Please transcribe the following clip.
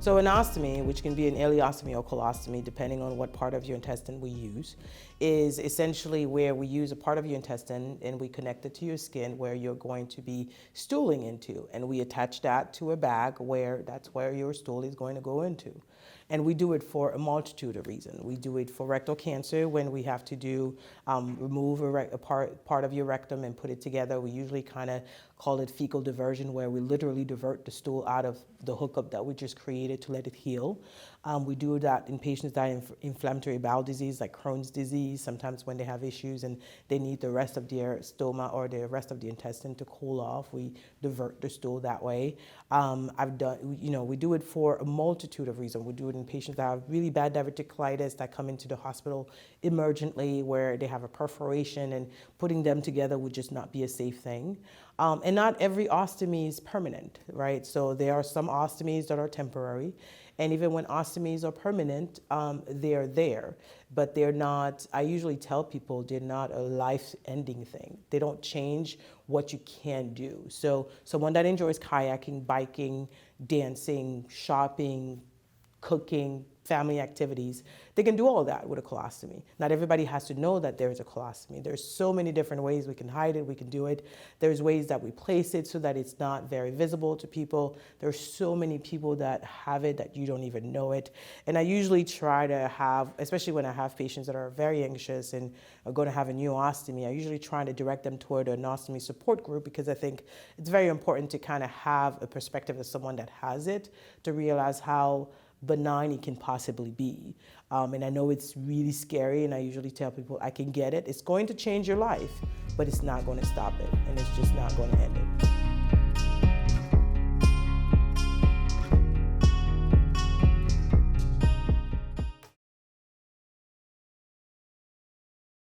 So an ostomy, which can be an ileostomy or colostomy, depending on what part of your intestine we use, is essentially where we use a part of your intestine and we connect it to your skin where you're going to be stooling into. And we attach that to a bag where that's where your stool is going to go into. And we do it for a multitude of reasons. We do it for rectal cancer when we have to remove a part of your rectum and put it together. We usually kind of call it fecal diversion, where we literally divert the stool out of the hookup that we just created to let it heal. We do that in patients that have inflammatory bowel disease, like Crohn's disease, sometimes when they have issues and they need the rest of their stoma or the rest of the intestine to cool off, we divert the stool that way. We do it for a multitude of reasons. We do it in patients that have really bad diverticulitis that come into the hospital emergently where they have a perforation, and putting them together would just not be a safe thing. And not every ostomy is permanent, right? So there are some ostomies that are temporary. And even when ostomies are permanent, they're there, but they're not, I usually tell people they're not a life-ending thing. They don't change what you can do. So someone that enjoys kayaking, biking, dancing, shopping, cooking, family activities, they can do all that with a colostomy. Not everybody has to know that there's a colostomy. There's so many different ways we can hide it, we can do it. There's ways that we place it so that it's not very visible to people. There's so many people that have it that you don't even know it. And I usually try to have, especially when I have patients that are very anxious and are going to have a new ostomy, I usually try to direct them toward an ostomy support group, because I think it's very important to kind of have a perspective of someone that has it to realize how benign it can possibly be. And I know it's really scary, and I usually tell people, I can get it. It's going to change your life, but it's not going to stop it, and it's just not going to end it.